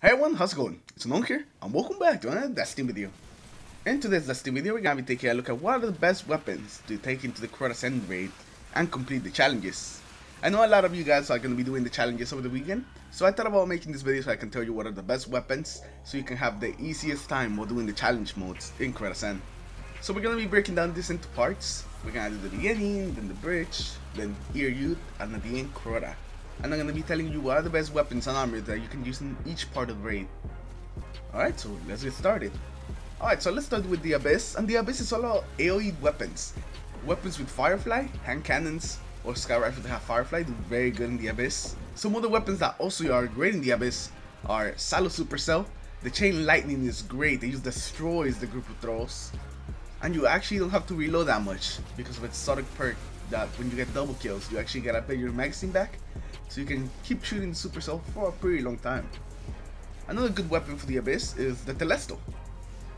Hey everyone, how's it going? It's Nong here, and welcome back to another Destiny video. In today's Destiny video, we're gonna be taking a look at what are the best weapons to take into the Crotas end raid and complete the challenges. I know a lot of you guys are gonna be doing the challenges over the weekend, so I thought about making this video so I can tell you what are the best weapons, so you can have the easiest time while doing the challenge modes in Crotas end. So we're gonna be breaking down this into parts. We're gonna do the beginning, then the bridge, then Ear Youth, and at the end Crota. And I'm going to be telling you what are the best weapons and armor that you can use in each part of the raid. Alright, so let's get started. Alright, so let's start with the Abyss, and the Abyss is all about AoE weapons. Weapons with Firefly, hand cannons, or Sky Rifle that have Firefly do very good in the Abyss. Some other weapons that also are great in the Abyss are Salo Supercell. The Chain Lightning is great, it just destroys the group of throws. And you actually don't have to reload that much because of its exotic perk that when you get double kills, you actually get a bigger magazine back. So you can keep shooting the Supercell for a pretty long time. Another good weapon for the Abyss is the Telesto.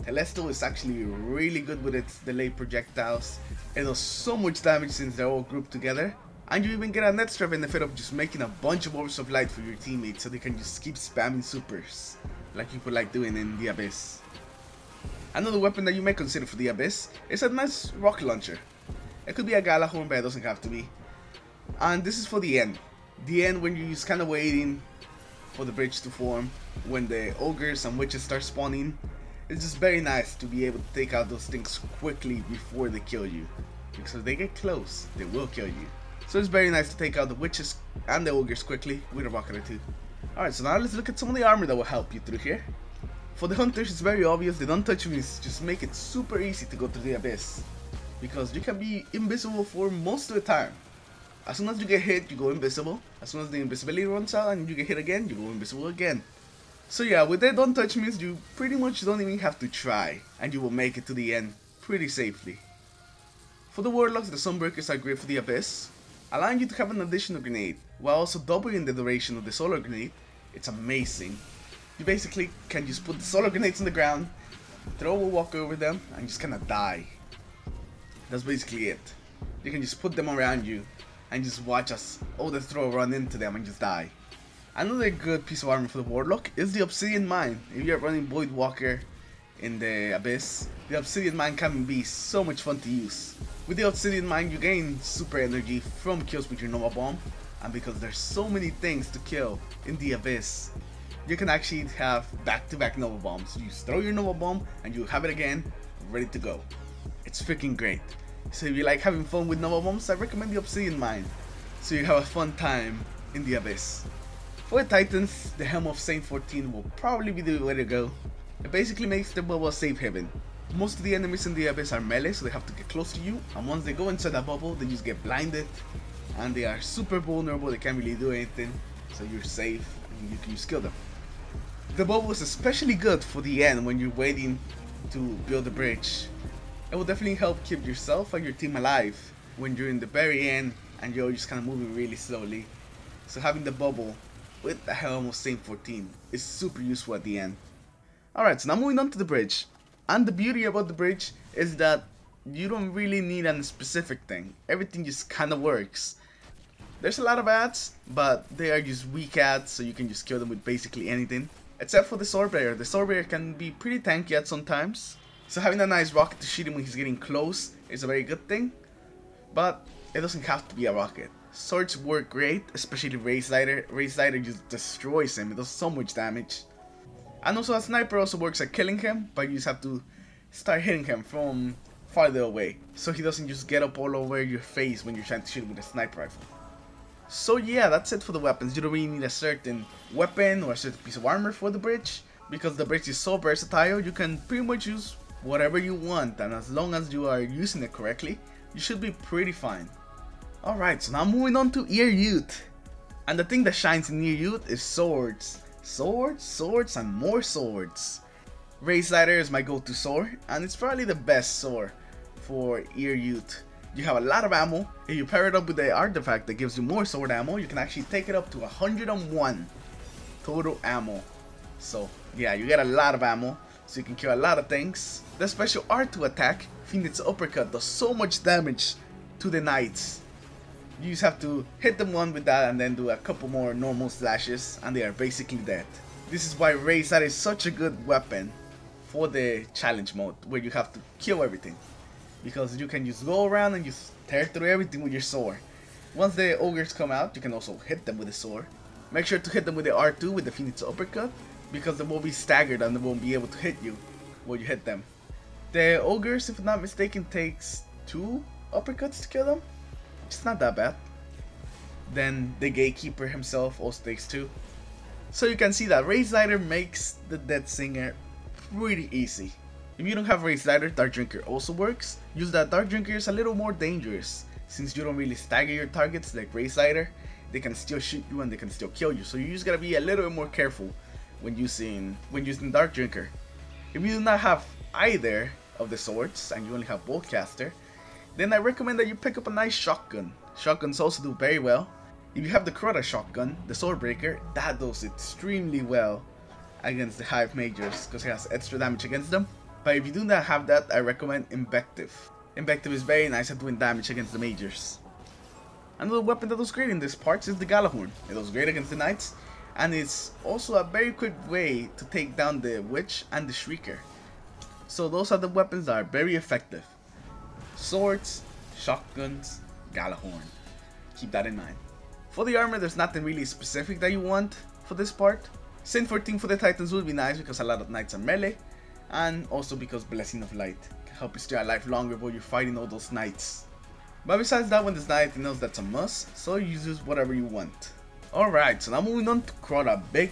Telesto is actually really good with its delayed projectiles. It does so much damage since they're all grouped together. And you even get an extra benefit of just making a bunch of orbs of light for your teammates so they can just keep spamming supers like people like doing in the Abyss. Another weapon that you may consider for the Abyss is a nice rocket launcher. It could be a Galahorn, but it doesn't have to be. And this is for the end. The end when you're just kind of waiting for the bridge to form, when the ogres and witches start spawning. It's just very nice to be able to take out those things quickly before they kill you, because if they get close, they will kill you. So it's very nice to take out the witches and the ogres quickly with a rocket or two. Alright, so now let's look at some of the armor that will help you through here. For the hunters, it's very obvious. The don't touch me's just make it super easy to go through the Abyss, because you can be invisible for most of the time. As soon as you get hit, you go invisible. As soon as the invisibility runs out and you get hit again, you go invisible again. So yeah, with the don't touch me's, you pretty much don't even have to try, and you will make it to the end pretty safely. For the warlocks, the Sunbreakers are great for the Abyss, allowing you to have an additional grenade, while also doubling the duration of the solar grenade. It's amazing. You basically can just put the solar grenades on the ground, throw a walk over them, and just kinda die. That's basically it. You can just put them around you and just watch us all the throw run into them and just die. Another good piece of armor for the Warlock is the Obsidian Mine. If you're running Void Walker in the Abyss, the Obsidian Mine can be so much fun to use. With the Obsidian Mine, you gain super energy from kills with your Nova Bomb, and because there's so many things to kill in the Abyss, you can actually have back-to-back Nova Bombs. You just throw your Nova Bomb and you have it again, ready to go. It's freaking great. So if you like having fun with Nova Bombs, I recommend the Obsidian Mine, so you have a fun time in the Abyss. For the Titans, the Helm of Saint 14 will probably be the way to go. It basically makes the bubble a safe haven. Most of the enemies in the Abyss are melee, so they have to get close to you, and once they go inside that bubble, they just get blinded, and they are super vulnerable. They can't really do anything, so you're safe and you can just kill them. The bubble is especially good for the end when you're waiting to build a bridge. It will definitely help keep yourself and your team alive when you're in the very end and you're just kind of moving really slowly. So having the bubble with the Helm of Saint 14 is super useful at the end. Alright, so now moving on to the bridge. And the beauty about the bridge is that you don't really need a specific thing. Everything just kind of works. There's a lot of ads, but they are just weak ads, so you can just kill them with basically anything. Except for the Sword Bearer. The Sword Bearer can be pretty tanky at sometimes. So having a nice rocket to shoot him when he's getting close is a very good thing, but it doesn't have to be a rocket. Swords work great, especially Raise Lighter. Raise Lighter just destroys him, it does so much damage. And also a sniper also works at killing him, but you just have to start hitting him from farther away, so he doesn't just get up all over your face when you're trying to shoot him with a sniper rifle. So yeah, that's it for the weapons. You don't really need a certain weapon or a certain piece of armor for the bridge, because the bridge is so versatile. You can pretty much use whatever you want, and as long as you are using it correctly, you should be pretty fine. Alright, so now moving on to Ear Youth. And the thing that shines in Ear Youth is swords. Swords, swords, and more swords. Raise Lighter is my go-to sword, and it's probably the best sword for Ear Youth. You have a lot of ammo. If you pair it up with the artifact that gives you more sword ammo, you can actually take it up to 101 total ammo. So yeah, you get a lot of ammo, so you can kill a lot of things. The special R2 attack, Phoenix Uppercut, does so much damage to the knights. You just have to hit them one with that and then do a couple more normal slashes and they are basically dead. This is why Raised Slider is such a good weapon for the challenge mode, where you have to kill everything. Because you can just go around and just tear through everything with your sword. Once the ogres come out, you can also hit them with the sword. Make sure to hit them with the R2 with the Phoenix Uppercut, because they will be staggered and they won't be able to hit you when you hit them. The ogres, if I'm not mistaken, takes 2 uppercuts to kill them. It's not that bad. Then the Gatekeeper himself also takes 2. So you can see that Raised Slider makes the Dead Singer pretty easy. If you don't have Raised Slider, Dark Drinker also works. Use that Dark Drinker is a little more dangerous, since you don't really stagger your targets like Raised Slider. They can still shoot you and they can still kill you, so you just gotta be a little bit more careful when using Dark Drinker. If you do not have either of the swords and you only have Boltcaster, then I recommend that you pick up a nice shotgun. Shotguns also do very well. If you have the Crota shotgun, the Swordbreaker, that does extremely well against the Hive Majors because it has extra damage against them. But if you do not have that, I recommend Invective. Invective is very nice at doing damage against the Majors. Another weapon that was great in this part is the Galahorn. It was great against the Knights, and it's also a very quick way to take down the Witch and the Shrieker. So those are the weapons that are very effective. Swords, shotguns, Galahorn. Keep that in mind. For the armor, there's nothing really specific that you want for this part. Sin 14 for the Titans would be nice because a lot of Knights are melee, and also because Blessing of Light can help you stay alive longer while you're fighting all those Knights. But besides that, when there's not anything else that's a must, so you use whatever you want. Alright, so now moving on to Crota, big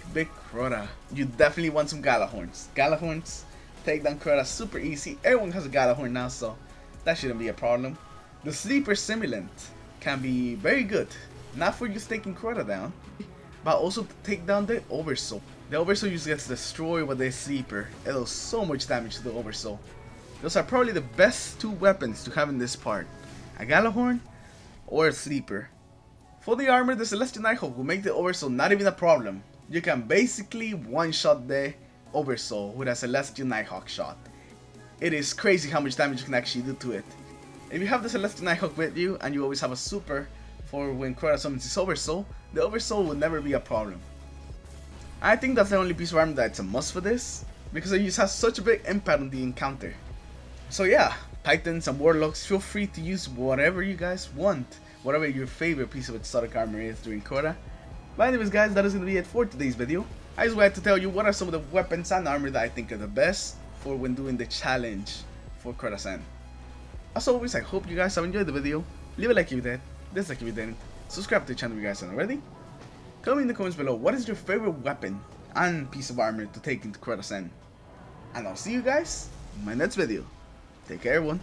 Crota. You definitely want some Galahorns. Galahorns take down Crota super easy. Everyone has a Galahorn now, so that shouldn't be a problem. The Sleeper Simulant can be very good, not for just taking Crota down, but also to take down the Oversoul. The Oversoul usually gets destroyed with the Sleeper. It does so much damage to the Oversoul. Those are probably the best 2 weapons to have in this part. A Galahorn or a Sleeper. For the armor, the Celestial Nighthawk will make the Oversoul not even a problem. You can basically one-shot the Oversoul with a Celestial Nighthawk shot. It is crazy how much damage you can actually do to it. If you have the Celestial Nighthawk with you and you always have a super for when Crota summons his Oversoul, the Oversoul will never be a problem. I think that's the only piece of armor that's a must for this, because it just has such a big impact on the encounter. So yeah, Titans and Warlocks, feel free to use whatever you guys want, whatever your favorite piece of exotic armor is during Crota. But anyways guys, that is going to be it for today's video. I just wanted to tell you what are some of the weapons and armor that I think are the best for when doing the challenge for Crota's End. As always, I hope you guys have enjoyed the video. Leave a like if you did, dislike if you didn't, subscribe to the channel if you guys haven't already. Tell me in the comments below what is your favorite weapon and piece of armor to take into Crota's End. And I'll see you guys in my next video. Take care everyone.